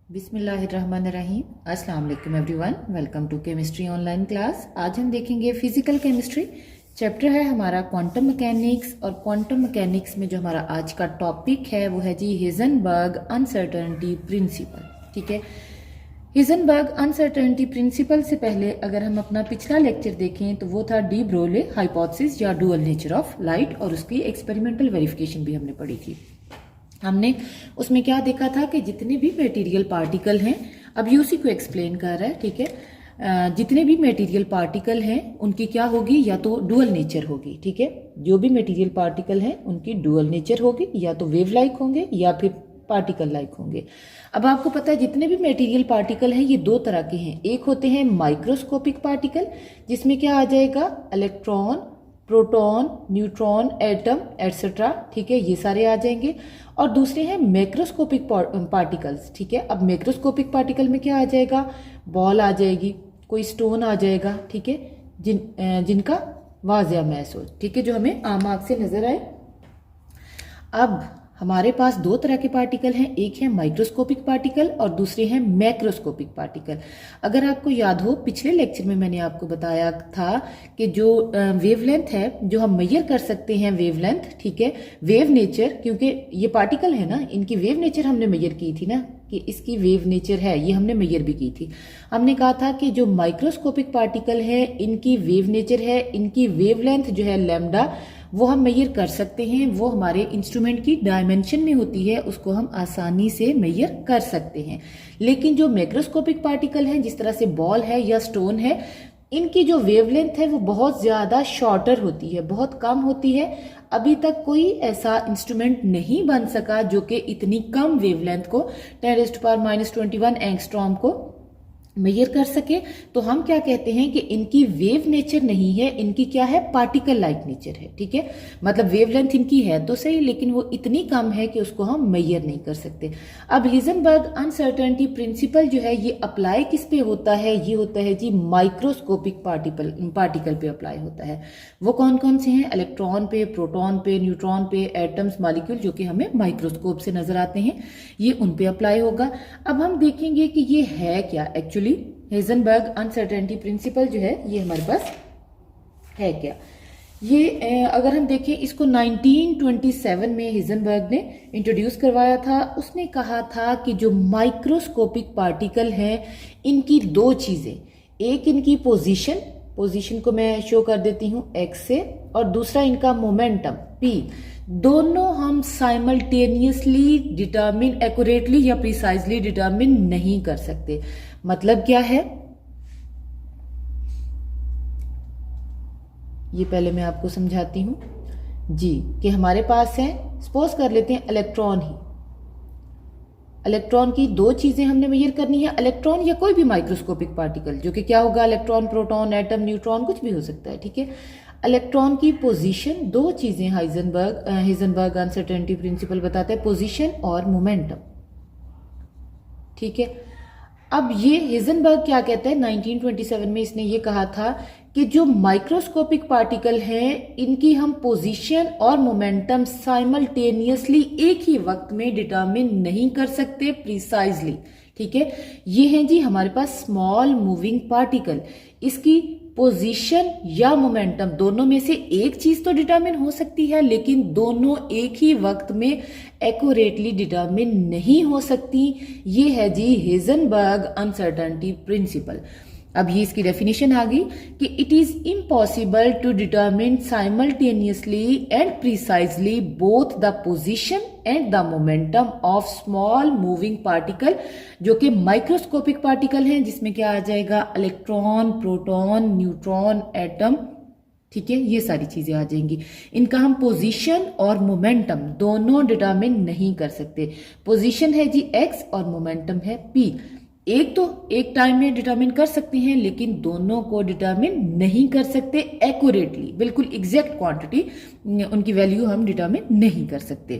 बिस्मिल्लाहिर्रहमानिर्रहीम। अस्सलाम वालेकुम everyone, welcome to chemistry online class. आज हम देखेंगे फिजिकल केमिस्ट्री। चैप्टर है हमारा क्वांटम मैकेनिक्स, और क्वांटम मैकेनिक्स में जो हमारा आज का टॉपिक है वो है जी हिजनबर्ग अनसर्टेनिटी प्रिंसिपल। ठीक है, हिजनबर्ग अनसर्टेनिटी प्रिंसिपल से पहले अगर हम अपना पिछला लेक्चर देखें तो वो था डी ब्रोले हाइपोथेसिस या डुअल नेचर ऑफ लाइट, और उसकी एक्सपेरिमेंटल वेरिफिकेशन भी हमने पढ़ी थी। हमने उसमें क्या देखा था कि जितने भी मटेरियल पार्टिकल हैं, अब ये उसी को एक्सप्लेन कर रहा है। ठीक है, जितने भी मटेरियल पार्टिकल हैं उनकी क्या होगी, या तो डुअल नेचर होगी। ठीक है, जो भी मटेरियल पार्टिकल हैं उनकी डुअल नेचर होगी, या तो वेव लाइक होंगे या फिर पार्टिकल लाइक होंगे। अब आपको पता है जितने भी मटेरियल पार्टिकल हैं ये दो तरह के हैं। एक होते हैं माइक्रोस्कोपिक पार्टिकल, जिसमें क्या आ जाएगा, electron, proton, neutron, atom etcetera. ठीक है, ये सारे आ जाएंगे। और दूसरे हैं मैक्रोस्कोपिक पार्टिकल्स। ठीक है, अब मैक्रोस्कोपिक पार्टिकल में क्या आ जाएगा, बॉल आ जाएगी, कोई स्टोन आ जाएगा। ठीक है, जिनका वाज़िया मैस हो। ठीक है, जो हमें आम आंख से नजर आए। अब हमारे पास दो तरह के पार्टिकल हैं, एक है माइक्रोस्कोपिक पार्टिकल और दूसरे हैं मैक्रोस्कोपिक पार्टिकल। अगर आपको याद हो पिछले लेक्चर में मैंने आपको बताया था कि जो वेवलेंथ है जो हम मेजर कर सकते हैं, वेवलेंथ, ठीक है, वेव नेचर, क्योंकि ये पार्टिकल है ना, इनकी वेव नेचर हमने मेजर की थी ना, कि इसकी वेव नेचर है, ये हमने मेजर भी की थी। हमने कहा था कि जो माइक्रोस्कोपिक पार्टिकल है इनकी वेव नेचर है, इनकी वेवलेंथ जो है लैम्डा, वो हम मेजर कर सकते हैं। वो हमारे इंस्ट्रूमेंट की डायमेंशन में होती है, उसको हम आसानी से मेजर कर सकते हैं। लेकिन जो मैक्रोस्कोपिक पार्टिकल हैं, जिस तरह से बॉल है या स्टोन है, इनकी जो वेवलेंथ है वो बहुत ज्यादा शॉर्टर होती है, बहुत कम होती है। अभी तक कोई ऐसा इंस्ट्रूमेंट नहीं बन सका जो कि इतनी कम वेवलेंथ को 10⁻⁻21 एंगस्ट्रॉम को मेजर कर सके। तो हम क्या कहते हैं कि इनकी वेव नेचर नहीं है, इनकी क्या है, पार्टिकल लाइक नेचर है। ठीक है, मतलब वेवलेंथ इनकी है तो सही, लेकिन वो इतनी कम है कि उसको हम मेजर नहीं कर सकते। अब हिजनबर्ग अनसर्टेनिटी प्रिंसिपल जो है ये अप्लाई किस पे होता है, ये होता है जी माइक्रोस्कोपिक पार्टिकल पे अप्लाई होता है। वो कौन कौन से हैं, इलेक्ट्रॉन पे, प्रोटॉन पे, न्यूट्रॉन पे, एटम्स, मॉलिक्यूल जो कि हमें माइक्रोस्कोप से नजर आते हैं, ये उन पे अप्लाई होगा। अब हम देखेंगे कि ये है क्या एक्चुअली। हिजनबर्ग अनसर्टेनिटी प्रिंसिपल जो है ये हमारे पास है क्या। ये अगर हम देखें, इसको 1927 में हिजनबर्ग ने इंट्रोड्यूस करवाया था। उसने कहा था कि जो माइक्रोस्कोपिक पार्टिकल हैं इनकी दो चीजें, एक इनकी पोजीशन को मैं शो कर देती हूं एक्स से, और दूसरा इनका मोमेंटम पी, दोनों हम साइमल्टेनियसली डिटरमिन, एक्यूरेटली या प्रिसाइजली डिटरमिन नहीं कर सकते। मतलब क्या है, ये पहले मैं आपको समझाती हूं जी, कि हमारे पास है, सपोज कर लेते हैं इलेक्ट्रॉन ही, इलेक्ट्रॉन की दो चीजें हमने मेजर करनी है, इलेक्ट्रॉन या कोई भी माइक्रोस्कोपिक पार्टिकल, जो कि क्या होगा, इलेक्ट्रॉन, प्रोटॉन, एटम, न्यूट्रॉन, कुछ भी हो सकता है। ठीक है, इलेक्ट्रॉन की पोजीशन, दो चीजें हिजनबर्ग अनसर्टेनिटी प्रिंसिपल बताता है, पोजीशन और मोमेंटम। ठीक है, अब ये हिजनबर्ग क्या कहता है, 1927 में इसने ये कहा था कि जो माइक्रोस्कोपिक पार्टिकल हैं इनकी हम पोजीशन और मोमेंटम साइमल्टेनियसली एक ही वक्त में डिटरमिन नहीं कर सकते प्रिसाइजली। ठीक है, ये हैं जी हमारे पास स्मॉल मूविंग पार्टिकल। इसकी पोजीशन या मोमेंटम दोनों में से एक चीज तो डिटरमिन हो सकती है, लेकिन दोनों एक ही वक्त में एक्यूरेटली डिटरमिन नहीं हो सकती। ये है जी हिजनबर्ग अनसर्टेनिटी प्रिंसिपल। अब ये इसकी डेफिनेशन आ गई कि it is impossible to determine simultaneously and precisely both the position and the momentum of small moving particle, जो कि माइक्रोस्कोपिक पार्टिकल हैं, जिसमें क्या आ जाएगा, इलेक्ट्रॉन, प्रोटॉन, न्यूट्रॉन, एटम। ठीक है, ये सारी चीजें आ जाएंगी। इनका हम पोजीशन और मोमेंटम दोनों डिटरमिन नहीं कर सकते। पोजीशन है जी एक्स और मोमेंटम है पी। एक तो एक टाइम में डिटरमिन कर सकते हैं, लेकिन दोनों को डिटरमिन नहीं कर सकते एक्यूरेटली, बिल्कुल एग्जैक्ट क्वांटिटी उनकी वैल्यू हम डिटरमिन नहीं कर सकते।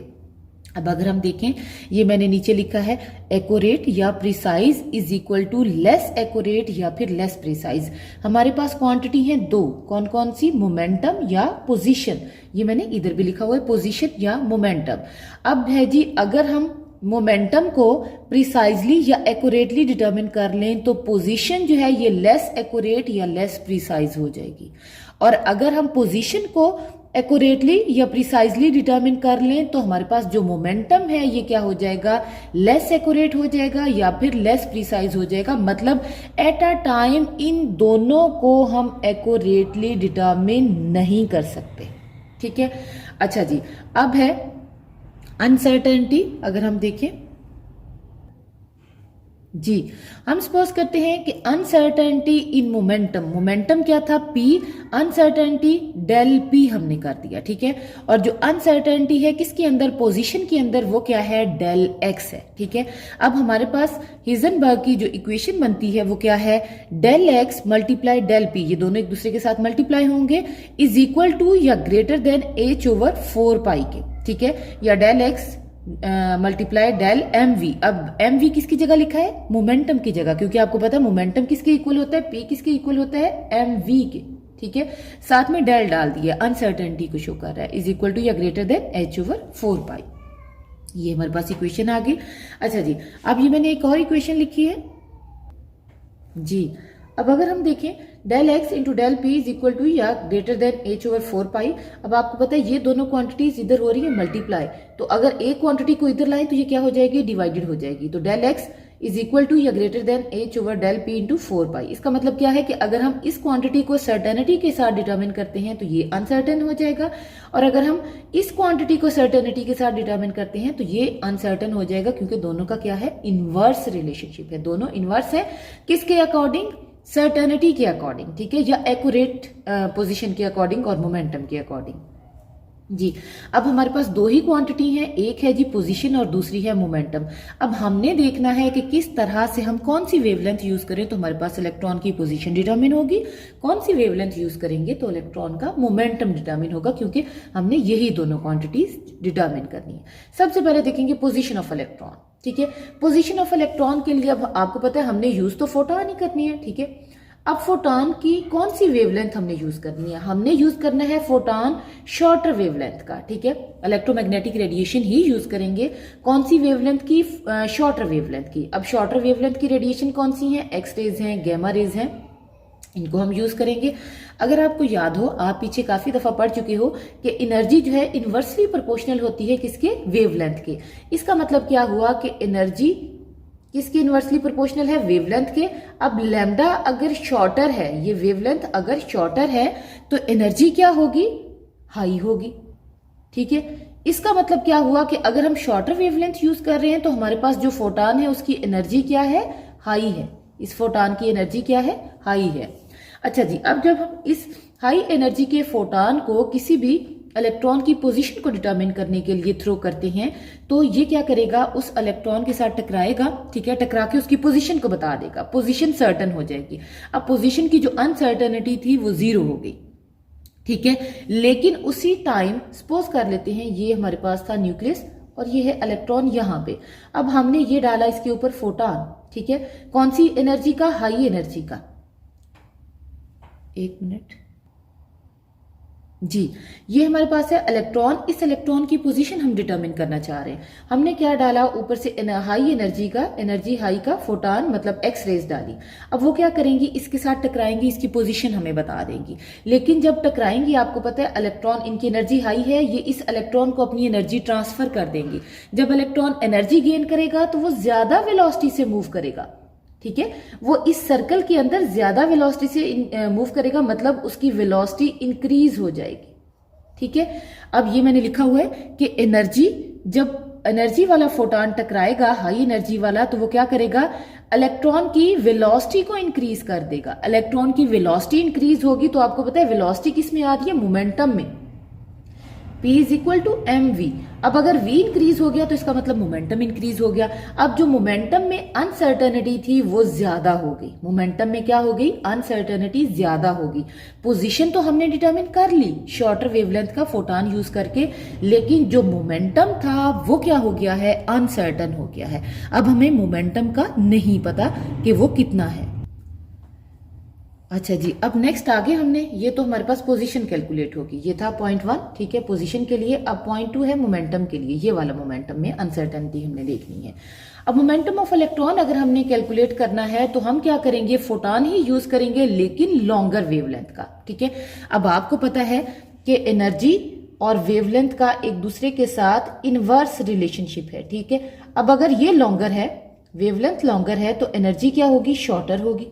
अब अगर हम देखें, ये मैंने नीचे लिखा है, एक्यूरेट या precise is equal to less accurate या फिर लेस प्रिसाइज। हमारे पास क्वांटिटी है दो, कौन कौन सी, मोमेंटम या पोजीशन। ये मैंने इधर भी लिखा हुआ है, पोजीशन या मोमेंटम। अब है जी, अगर हम मोमेंटम को प्रिसाइजली या एक्यूरेटली डिटरमिन कर लें तो पोजीशन जो है ये लेस एक्यूरेट या लेस प्रिसाइज हो जाएगी। और अगर हम पोजीशन को एक्यूरेटली या प्रिसाइजली डिटरमिन कर लें तो हमारे पास जो मोमेंटम है ये क्या हो जाएगा, लेस एक्यूरेट हो जाएगा या फिर लेस प्रिसाइज हो जाएगा। मतलब एट अ टाइम इन दोनों को हम एक्यूरेटली डिटरमिन नहीं कर सकते। ठीक है, अच्छा जी, अब है अनसर्टेनिटी। अगर हम देखें जी, हम सपोज करते हैं कि अनसर्टेनिटी इन मोमेंटम, मोमेंटम क्या था P, अनसर्टेनिटी डेल P हमने कर दिया। ठीक है, और जो अनसर्टेनिटी है किसके अंदर, पोजीशन के अंदर, वो क्या है, डेल X है। ठीक है, अब हमारे पास हिजनबर्ग की जो इक्वेशन बनती है वो क्या है, del X multiply del P, ये दोनों एक दूसरे के साथ मल्टीप्लाई होंगे, इज इक्वल टू या ग्रेटर देन H/4 के। ठीक है, या del X multiply del mv। अब mv किसकी जगह लिखा है, मोमेंटम की जगह, क्योंकि आपको पता है मोमेंटम किसके इक्वल होता है, p किसके इक्वल होता है, mv के। ठीक है, साथ में डेल डाल दिया, अनसर्टेनिटी को शो कर रहा है, इज इक्वल टू या ग्रेटर देन H/4। ये हमारे पास इक्वेशन आ गई। अच्छा जी, अब ये मैंने एक और इक्वेशन लिखी है जी। अब अगर हम देखें del X into del P is equal to या ग्रेटर देन H/4। अब आपको पता है ये दोनों क्वांटिटीज इधर हो रही है मल्टीप्लाई, तो अगर एक क्वांटिटी को इधर लाएं तो ये क्या हो जाएगी, डिवाइडेड हो जाएगी। तो del x is equal to या greater than H/del P into 4 इसका मतलब क्या है कि अगर हम इस क्वांटिटी को सर्टेनिटी के साथ डिटरमिन करते हैं तो ये अनसर्टेन हो जाएगा, और अगर हम इस क्वांटिटी को सर्टेनिटी के साथ डिटरमिन करते हैं तो ये अनसर्टेन हो जाएगा, क्योंकि दोनों का क्या है, इनवर्स रिलेशनशिप है। दोनों इनवर्स है किसके अकॉर्डिंग, सर्टेनिटी के अकॉर्डिंग। ठीक है, या एक्यूरेट पोजीशन के अकॉर्डिंग और मोमेंटम के अकॉर्डिंग जी। अब हमारे पास दो ही क्वांटिटी हैं, एक है जी पोजीशन और दूसरी है मोमेंटम। अब हमने देखना है कि किस तरह से हम कौन सी वेवलेंथ यूज करें तो हमारे पास इलेक्ट्रॉन की पोजीशन डिटरमिन होगी, कौन सी वेवलेंथ यूज करेंगे तो इलेक्ट्रॉन का मोमेंटम डिटरमिन होगा, क्योंकि हमने यही दोनों क्वांटिटीज डिटरमिन करनी है। सबसे पहले देखेंगे पोजीशन ऑफ इलेक्ट्रॉन। ठीक है, पोजीशन ऑफ इलेक्ट्रॉन के लिए अब आपको पता है हमने यूज तो फोटॉन ही करनी है। ठीक है, अब फोटॉन की कौन सी वेवलेंथ हमने यूज करनी है, हमने यूज करना है फोटॉन शॉर्टर वेवलेंथ का। ठीक है, इलेक्ट्रोमैग्नेटिक रेडिएशन ही यूज करेंगे। कौन सी वेवलेंथ की, शॉर्टर वेवलेंथ की। अब शॉर्टर वेवलेंथ की रेडिएशन कौन सी है, एक्स रेज हैं, गैमा रेज हैं, इनको हम यूज करेंगे। अगर आपको याद हो, आप पीछे काफी दफा पढ़ चुके हो कि एनर्जी जो है इनवर्सली प्रोपोर्शनल होती है किसके, वेवलेंथ के। इसका मतलब क्या हुआ कि एनर्जी किसकी इनवर्सली प्रोपोर्शनल है, वेवलेंथ के। अब लैम्डा अगर शॉर्टर है, ये वेवलेंथ अगर शॉर्टर है तो एनर्जी क्या होगी, हाई होगी। ठीक है, इसका मतलब क्या हुआ कि अगर हम शॉर्टर वेवलेंथ यूज कर रहे हैं तो हमारे पास जो फोटॉन है उसकी एनर्जी क्या है, हाई है। इस फोटॉन की एनर्जी क्या है, हाई है। अच्छा जी, अब जब हम इस हाई एनर्जी के फोटॉन को किसी भी इलेक्ट्रॉन की पोजीशन को डिटरमिन करने के लिए थ्रो करते हैं तो ये क्या करेगा, उस इलेक्ट्रॉन के साथ टकराएगा। ठीक है, टकरा के उसकी पोजीशन को बता देगा, पोजीशन सर्टन हो जाएगी। अब पोजीशन की जो अनसर्टेनिटी थी वो 0 हो गई। ठीक है, लेकिन उसी टाइम सपोज कर लेते हैं ये हमारे पास था न्यूक्लियस और ये है इलेक्ट्रॉन यहाँ पे। अब हमने ये डाला इसके ऊपर फोटॉन। ठीक है, कौन सी एनर्जी का, हाई एनर्जी का। एक मिनट जी, ये हमारे पास है इलेक्ट्रॉन। इस इलेक्ट्रॉन की पोजीशन हम डिटरमिन करना चाह रहे हैं। हमने क्या डाला, ऊपर से हाई एनर्जी का, एनर्जी हाई का फोटॉन मतलब एक्स रेज डाली। अब वो क्या करेंगी, इसके साथ टकराएंगी, इसकी पोजीशन हमें बता देंगी। लेकिन जब टकराएंगी आपको पता है इलेक्ट्रॉन, इनकी एनर्जी हाई है, ये इस इलेक्ट्रॉन को अपनी एनर्जी ट्रांसफर कर देंगी। जब इलेक्ट्रॉन एनर्जी गेन करेगा तो वो ज्यादा वेलोसिटी से मूव करेगा। ठीक है, वो इस सर्कल के अंदर ज्यादा वेलोसिटी से मूव करेगा, मतलब उसकी वेलोसिटी इंक्रीज हो जाएगी। ठीक है, अब ये मैंने लिखा हुआ है कि एनर्जी, जब एनर्जी वाला फोटॉन टकराएगा हाई एनर्जी वाला तो वो क्या करेगा, इलेक्ट्रॉन की वेलोसिटी को इंक्रीज कर देगा। इलेक्ट्रॉन की वेलोसिटी इंक्रीज होगी तो आपको पता है वेलोसिटी किस में आती है, मोमेंटम में। P is equal to mv। अब अगर v इंक्रीज हो गया तो इसका मतलब मोमेंटम इंक्रीज हो गया। अब जो मोमेंटम में अनसर्टेनिटी थी वो ज्यादा हो गई। मोमेंटम में क्या हो गई, अनसर्टेनिटी ज्यादा होगी। पोजीशन तो हमने डिटरमिन कर ली शॉर्टर वेवलेंथ का फोटॉन यूज करके, लेकिन जो मोमेंटम था वो क्या हो गया है, अनसर्टन हो गया है। अब हमें मोमेंटम का नहीं पता कि वो कितना है। अच्छा जी, अब नेक्स्ट आगे हमने, ये तो हमारे पास पोजीशन कैलकुलेट होगी, ये था पॉइंट 1, ठीक है, पोजीशन के लिए। अब पॉइंट 2 है मोमेंटम के लिए, ये वाला मोमेंटम में अनसर्टेनिटी हमने देखनी है। अब मोमेंटम ऑफ इलेक्ट्रॉन अगर हमने कैलकुलेट करना है तो हम क्या करेंगे, फोटॉन ही यूज करेंगे लेकिन लॉन्गर वेवलेंथ का, ठीक है। अब आपको पता है कि एनर्जी और वेवलेंथ का एक दूसरे के साथ इनवर्स रिलेशनशिप है, ठीक है। अब अगर ये लॉन्गर है, वेवलेंथ लॉन्गर है, तो एनर्जी क्या होगी, शॉर्टर होगी,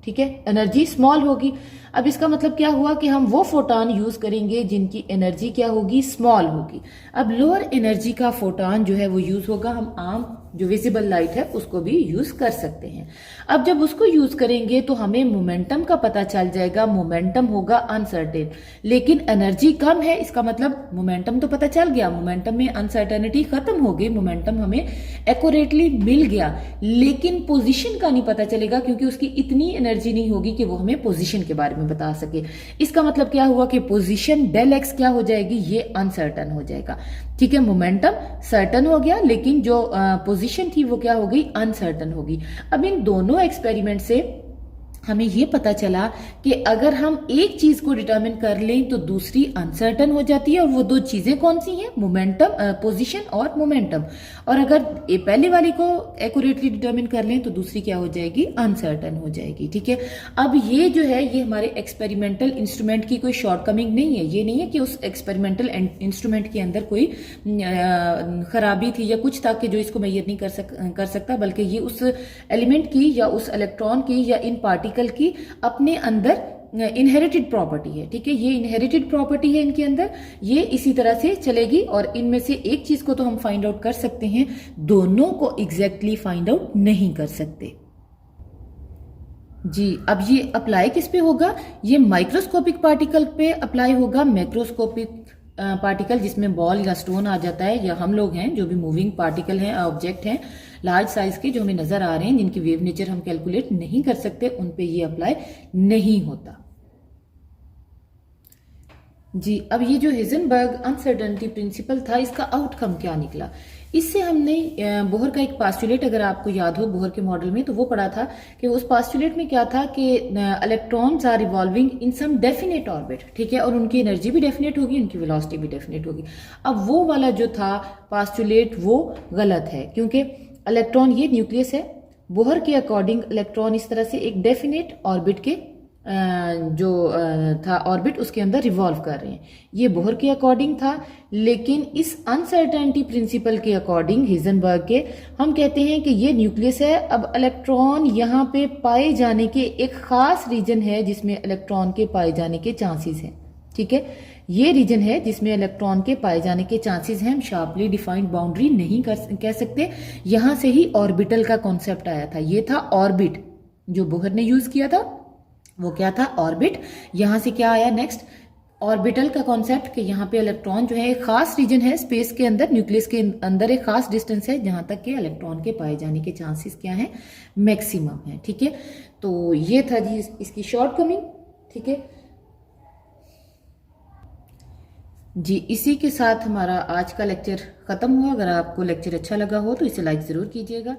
ठीक है, एनर्जी स्मॉल होगी। अब इसका मतलब क्या हुआ कि हम वो फोटॉन यूज करेंगे जिनकी एनर्जी क्या होगी, स्मॉल होगी। अब लोअर एनर्जी का फोटॉन जो है वो यूज होगा, हम आम जो विजिबल लाइट है उसको भी यूज कर सकते हैं। अब जब उसको यूज करेंगे तो हमें मोमेंटम का पता चल जाएगा, मोमेंटम होगा अनसर्टेन, लेकिन एनर्जी कम है, इसका मतलब मोमेंटम तो पता चल गया, मोमेंटम में अनसर्टेनिटी खत्म हो गई, मोमेंटम हमें एक्यूरेटली मिल गया, लेकिन पोजीशन का नहीं पता चलेगा क्योंकि उसकी इतनी एनर्जी नहीं होगी कि वो हमें पोजीशन के बारे में बता सके। इसका मतलब क्या हुआ कि पोजीशन डेल एक्स क्या हो जाएगी, ये अनसर्टन हो जाएगा, ठीक है। मोमेंटम सर्टन हो गया लेकिन जो पोजीशन थी वो क्या हो गई, अनसर्टन होगी। अब इन दोनों एक्सपेरिमेंट से हमें ये पता चला कि अगर हम एक चीज को डिटरमिन कर लें तो दूसरी अनसर्टन हो जाती है, और वो दो चीजें कौन सी हैं, मोमेंटम, पोजीशन और मोमेंटम। और अगर पहले वाली को एक्यूरेटली डिटरमिन कर लें तो दूसरी क्या हो जाएगी, अनसर्टन हो जाएगी, ठीक है। अब ये जो है ये हमारे एक्सपेरिमेंटल इंस्ट्रूमेंट की कोई शॉर्टकमिंग नहीं है, ये नहीं है कि उस एक्सपेरिमेंटल इंस्ट्रूमेंट के अंदर कोई खराबी थी या कुछ था कि जो इसको मेजर नहीं कर सकता, बल्कि ये उस एलिमेंट की या उस इलेक्ट्रॉन की या इन पार्टिकल की अपने अंदर इनहेरिटेड प्रॉपर्टी है, ठीक है। ये इनहेरिटेड प्रॉपर्टी है इनके अंदर, ये इसी तरह से चलेगी, और इनमें से एक चीज को तो हम फाइंड आउट कर सकते हैं, दोनों को एग्जैक्टली फाइंड आउट नहीं कर सकते जी। अब ये अप्लाई किस पे होगा, ये माइक्रोस्कोपिक पार्टिकल पे अप्लाई होगा, मैक्रोस्कोपिक पार्टिकल जिसमें बॉल या स्टोन आ जाता है, या हम लोग हैं जो भी मूविंग पार्टिकल हैं, ऑब्जेक्ट हैं लार्ज साइज के जो हमें नजर आ रहे हैं, जिनकी वेव नेचर हम कैलकुलेट नहीं कर सकते, उन पे ये अप्लाई नहीं होता जी। अब ये जो हिजनबर्ग अनसर्टेनिटी प्रिंसिपल था, इसका आउटकम क्या निकला, इससे हमने बोहर का एक पास्टुलेट, अगर आपको याद हो बोहर के मॉडल में, तो वो पढ़ा था कि उस पास्टुलेट में क्या था कि electrons are revolving in some definite orbit, ठीक है, और उनकी एनर्जी भी डेफिनेट होगी, उनकी वेलोसिटी भी डेफिनेट होगी। अब वो वाला जो था पास्टुलेट वो गलत है, क्योंकि इलेक्ट्रॉन, ये न्यूक्लियस है, बोहर के अकॉर्डिंग इलेक्ट्रॉन इस तरह से एक डेफिनेट ऑर्बिट के जो था ऑर्बिट उसके अंदर रिवॉल्व कर रहे हैं, ये बोहर के अकॉर्डिंग था। लेकिन इस अनसर्टेनिटी प्रिंसिपल के अकॉर्डिंग, हिजनबर्ग के, हम कहते हैं कि ये न्यूक्लियस है, अब इलेक्ट्रॉन यहाँ पे पाए जाने के एक खास रीजन है जिसमें इलेक्ट्रॉन के पाए जाने के चांसेस हैं, ठीक है, ये रीजन है जिसमें इलेक्ट्रॉन के पाए जाने के चांसेस हैं। हम शार्पली डिफाइंड बाउंड्री नहीं कह सकते, यहां से ही ऑर्बिटल का कॉन्सेप्ट आया था, ये था ऑर्बिट जो बोहर ने यूज किया था, वो क्या था, ऑर्बिट। यहां से क्या आया नेक्स्ट, ऑर्बिटल का कॉन्सेप्ट, कि यहाँ पे इलेक्ट्रॉन जो है एक खास रीजन है स्पेस के अंदर, न्यूक्लियस के अंदर एक खास डिस्टेंस है जहां तक के इलेक्ट्रॉन के पाए जाने के चांसेस क्या हैं, मैक्सिमम है, ठीक है। तो ये था जी इसकी शॉर्टकमिंग, ठीक है जी। इसी के साथ हमारा आज का लेक्चर खत्म हुआ। अगर आपको लेक्चर अच्छा लगा हो तो इसे लाइक जरूर कीजिएगा।